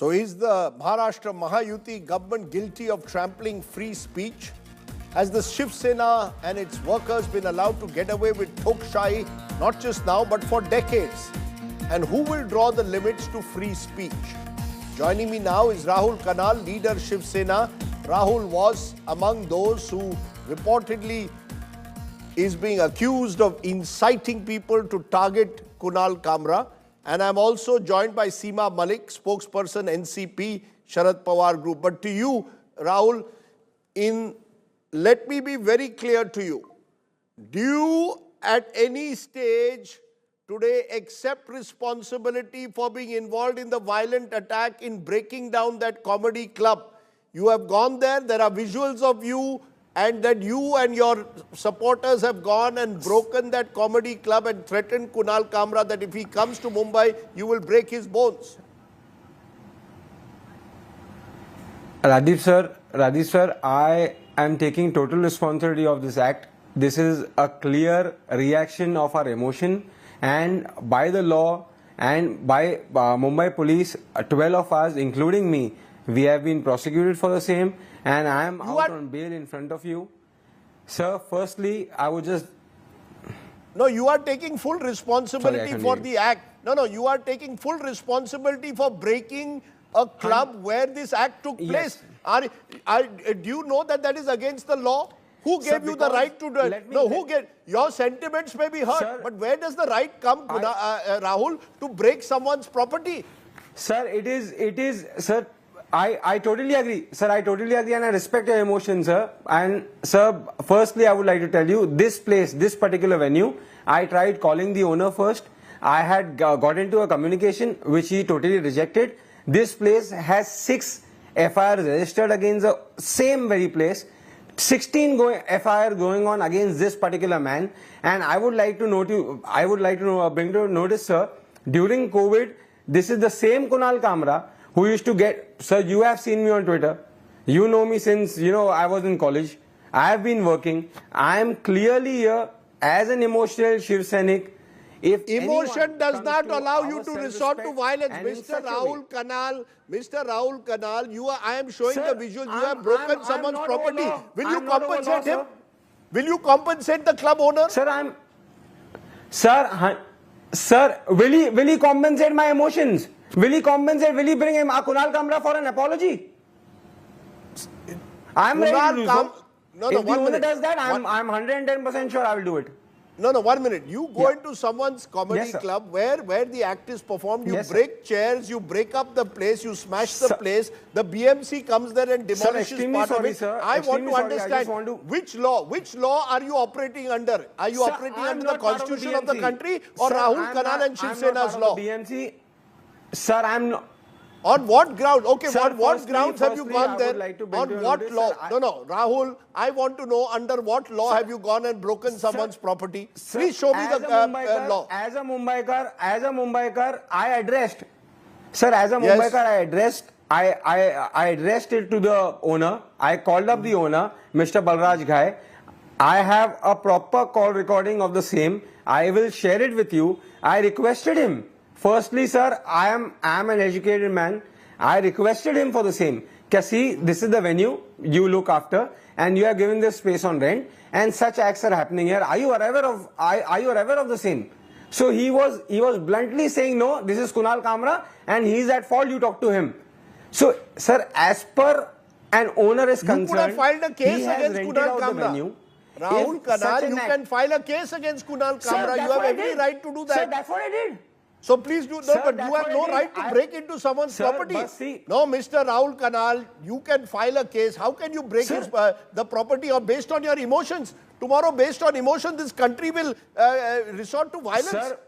So is the Maharashtra Mahayuti government guilty of trampling free speech? Has the Shiv Sena and its workers been allowed to get away with Thokshai not just now but for decades? And who will draw the limits to free speech? Joining me now is Rahul Kunal, leader Shiv Sena. Rahul was among those who reportedly is being accused of inciting people to target Kunal Kamra. And I'm also joined by Seema Malik, spokesperson NCP, Sharad Pawar Group. But to you, Rahul, let me be very clear to you. Do you at any stage today accept responsibility for being involved in the violent attack in breaking down that comedy club? You have gone there, there are visuals of you, and that you and your supporters have gone and broken that comedy club and threatened Kunal Kamra that if he comes to Mumbai, you will break his bones. Rajiv sir, I am taking total responsibility of this act. This is a clear reaction of our emotion, and by the law and by Mumbai police, 12 of us, including me, we have been prosecuted for the same, and I am out on bail in front of you. Sir, firstly, I would just... No, you are taking full responsibility for the act. No, you are taking full responsibility for breaking a club where this act took place. Do you know that that is against the law? Who gave you the right to do it? No, your sentiments may be hurt, sir, but where does the right come, Rahul, to break someone's property? Sir, it is, sir, I totally agree. Sir, I totally agree, and I respect your emotions, sir. And sir, firstly, I would like to tell you, this place, this particular venue, I tried calling the owner first. I had got into a communication which he totally rejected. This place has 6 FIRs registered against the same very place. 16 FIR going on against this particular man. And I would like to bring to notice, sir, during COVID, this is the same Kunal Kamra who used to get, sir, you have seen me on Twitter. You know me since, I was in college. I have been working. I am clearly here as an emotional Shiv Sainik. If emotion does not allow you to resort to violence, Mr. Rahul Kunal, I am showing the visual. You have broken someone's property. Will you compensate him? Will you compensate the club owner? Sir, will he compensate my emotions? Will he compensate? Will he bring him Kunal Kamra for an apology? I am ready to do so. If the owner does that, I'm 110% sure I will do it. No, 1 minute. You go into someone's comedy club where the act is performed, you break chairs, you break up the place, you smash the place, the BMC comes there and demolishes part of it. I want to understand which law are you operating under? Are you operating under the constitution of the country or Rahul Kunal and Shiv Sena's law? BMC. Sir, I'm not. On what ground? Okay, on what grounds have you gone there? On what law? No, Rahul, I want to know under what law have you gone and broken someone's property? Please show me the law. As a Mumbaikar, I addressed. Sir, as a Mumbaikar, I addressed it to the owner. I called up the owner, Mr. Balraj Ghai. I have a proper call recording of the same. I will share it with you. I requested him. Firstly, sir, I am an educated man. I requested him for the same. See, this is the venue you look after, and you are giving this space on rent, and such acts are happening here. Are you aware of the same? So he was bluntly saying, no, this is Kunal Kamra, and he is at fault. You talk to him. So, sir, as per an owner is concerned, you could have filed a case against Kunal Kamra. Rahul Kunal, you can file a case against Kunal Kamra. You have every right to do that. Sir, that's what I did. So please do, but you have no right to break into someone's property. No, Mr. Rahul Kunal, you can file a case. How can you break the property or based on your emotions? Tomorrow, based on emotion, this country will resort to violence. Sir,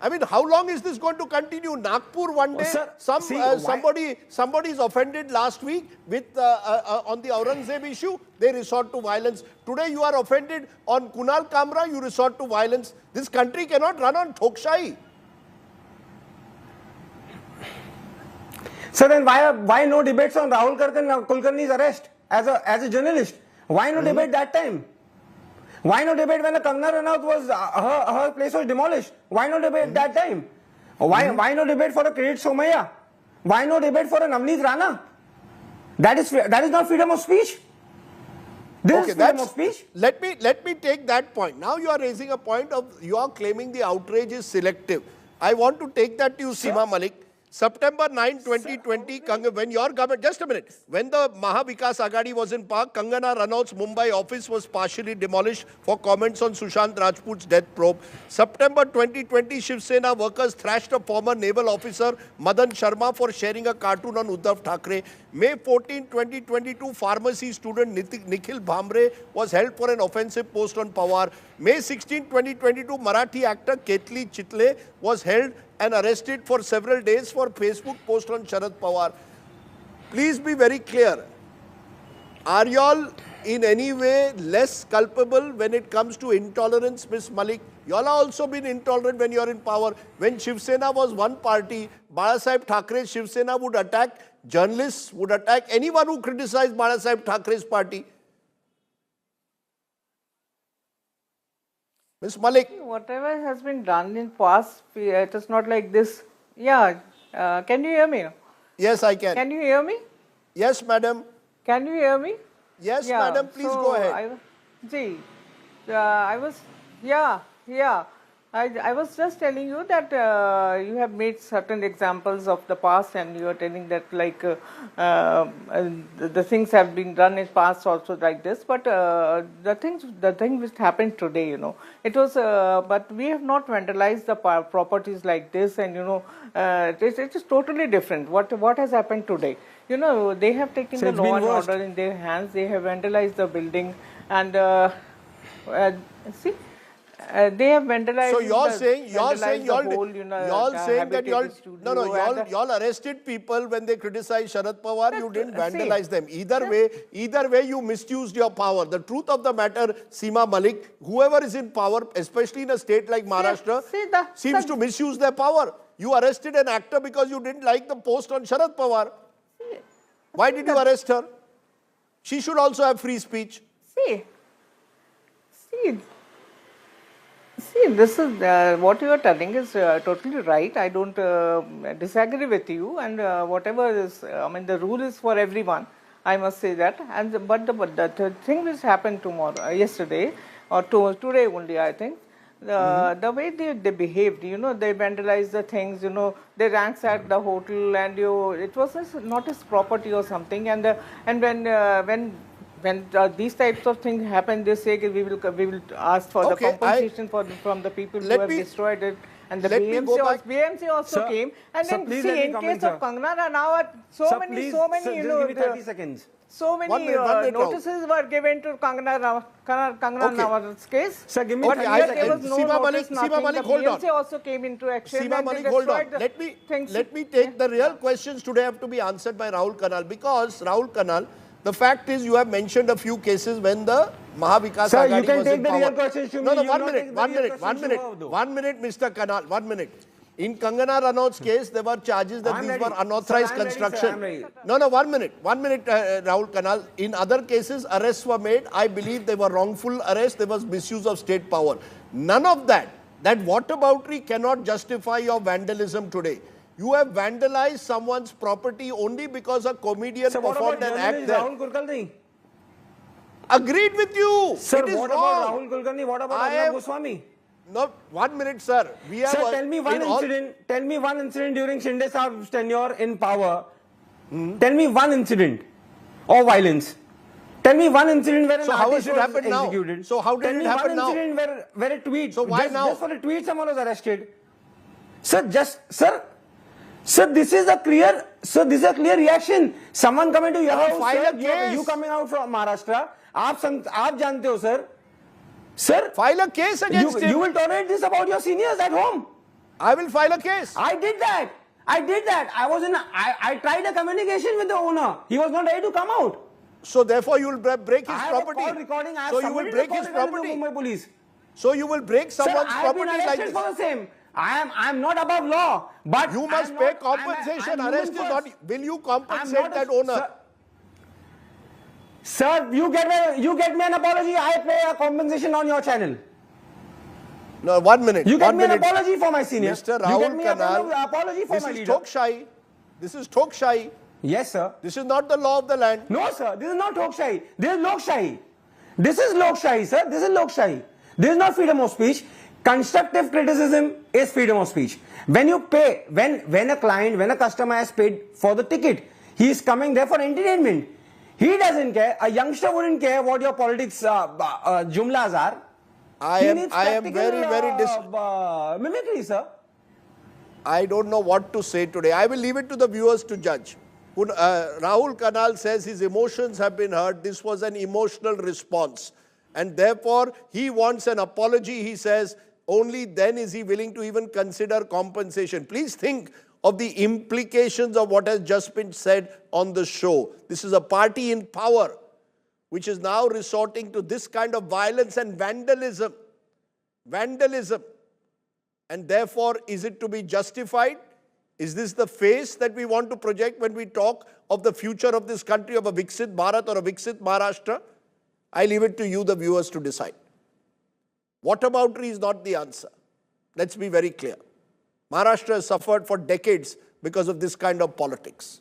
I mean, how long is this going to continue? Nagpur one day, somebody is offended last week with on the Aurangzeb issue, they resort to violence. Today you are offended on Kunal Kamra, you resort to violence. This country cannot run on Thokshai. Sir, then why no debates on Rahul Kulkarni's arrest as a journalist? Why no debate that time? Why no debate when the Kangana Ranaut was her place was demolished? Why no debate that time? Why no debate for the credit Somaya? Why no debate for a Navneet Rana? That is not freedom of speech. This is freedom of speech. Let me take that point. Now you are raising a point of, you are claiming the outrage is selective. I want to take that to you, Seema Malik. September 9, 2020, when your government, just a minute, when the Mahavikas Agadi was in power, Kangana Ranaut's Mumbai office was partially demolished for comments on Sushant Rajput's death probe. September 2020, Shiv Sena workers thrashed a former naval officer, Madan Sharma, for sharing a cartoon on Uddhav Thackeray. May 14, 2022, pharmacy student Nikhil Bhamre was held for an offensive post on Pawar. May 16, 2022, Marathi actor Ketli Chitle was held and arrested for several days for Facebook post on Sharad Pawar. Please be very clear. Are y'all in any way less culpable when it comes to intolerance, Ms. Malik? Y'all have also been intolerant when you're in power. When Shiv Sena was one party, Balasaheb Thackeray's Shiv Sena would attack journalists, would attack anyone who criticized Balasaheb Thackeray's party. Ms. Malik. Whatever has been done in past, it is not like this. Yeah, can you hear me? Yes, I can. Can you hear me? Yes, madam. Can you hear me? Yes, madam, please go ahead. I was just telling you that you have made certain examples of the past, and you are telling that like the things have been done in past also like this. But the thing which happened today, you know, it was. But we have not vandalized the properties like this, and you know, it is totally different. What has happened today? You know, they have taken the law and order in their hands. They have vandalized the building, and see. They have vandalized. So you're saying that y'all arrested people when they criticized Sharad Pawar. You didn't vandalize them. Either way, you misused your power. The truth of the matter, Seema Malik, whoever is in power, especially in a state like Maharashtra, seems to misuse their power. You arrested an actor because you didn't like the post on Sharad Pawar. Why did you arrest her? She should also have free speech. See, this is what you are telling is totally right. I don't disagree with you, and whatever is, I mean, the rule is for everyone. I must say that. And but the thing which happened yesterday or today only, I think. The way they behaved, you know, they vandalized the things, you know, they ransacked the hotel, and it was not his property or something. And when these types of things happen, they say we will ask for the compensation from the people who have destroyed it. And the BMC also came. And then see, in case of Kangana Ranaut, so many, you know, give me 30 seconds. So many notices were given to Kangana Ranaut's case. Sir, give me but 30 seconds. There was no notice, nothing. Seema Malik, hold on. BMC also came into action. Seema Malik, hold on. Let me take the real questions today have to be answered by Rahul Kanal, because Rahul Kanal, the fact is, you have mentioned a few cases when the Mahavikas Agadi was in power. One minute, Mr. Kanal, 1 minute. In Kangana Ranaut's case, there were charges that these were unauthorized construction. No, 1 minute. 1 minute, Rahul Kanal. In other cases, arrests were made. I believe they were wrongful arrests. There was misuse of state power. None of that whataboutery cannot justify your vandalism today. You have vandalized someone's property only because a comedian performed an act there. Rahul Kulkarni? Agreed with you. Sir, it is what wrong. about Rahul Kulkarni? What about Arnab Goswami? No, 1 minute, sir. Sir, tell me one incident during Shinde Saab's tenure in power. Tell me one incident of violence. Tell me one incident where an artist was executed. Now? So how did it happen now? Tell me one incident where a tweet. So why now? Just for a tweet, someone was arrested. Sir, this is a clear reaction. Someone coming to your house, sir, you coming out from Maharashtra. आप जानते हो, sir. Sir, file a case against him. You will tolerate this about your seniors at home. I will file a case. I did that. I tried a communication with the owner. He was not ready to come out. So therefore, you will break his property. So you will break his property. Mumbai police. So you will break someone's property like this. For the same. I am not above law, but you must pay compensation. Arrest is not. Will you compensate that owner? Sir, you get me an apology. I pay a compensation on your channel. No, 1 minute. You get me an apology for my senior. Mr. Rahul Kanal, apology for my leader. Thokshai. This is Thokshai. Yes, sir. This is not the law of the land. No, sir. This is not Thokshai. This is lokshahi. This is lokshahi, sir. This is lokshahi. This is not freedom of speech. Constructive criticism is freedom of speech. When you pay, when a client, when a customer has paid for the ticket, he is coming there for entertainment. He doesn't care. A youngster wouldn't care what your politics jumlas are. I am very mimicry, sir. I don't know what to say today. I will leave it to the viewers to judge. Rahul Kanal says his emotions have been hurt. This was an emotional response. And therefore, he wants an apology. He says, only then is he willing to even consider compensation. Please think of the implications of what has just been said on the show. This is a party in power which is now resorting to this kind of violence and vandalism. Vandalism. And therefore, is it to be justified? Is this the face that we want to project when we talk of the future of this country, of a Viksit Bharat or a Viksit Maharashtra? I leave it to you, the viewers, to decide. Whataboutery is not the answer. Let's be very clear. Maharashtra has suffered for decades because of this kind of politics.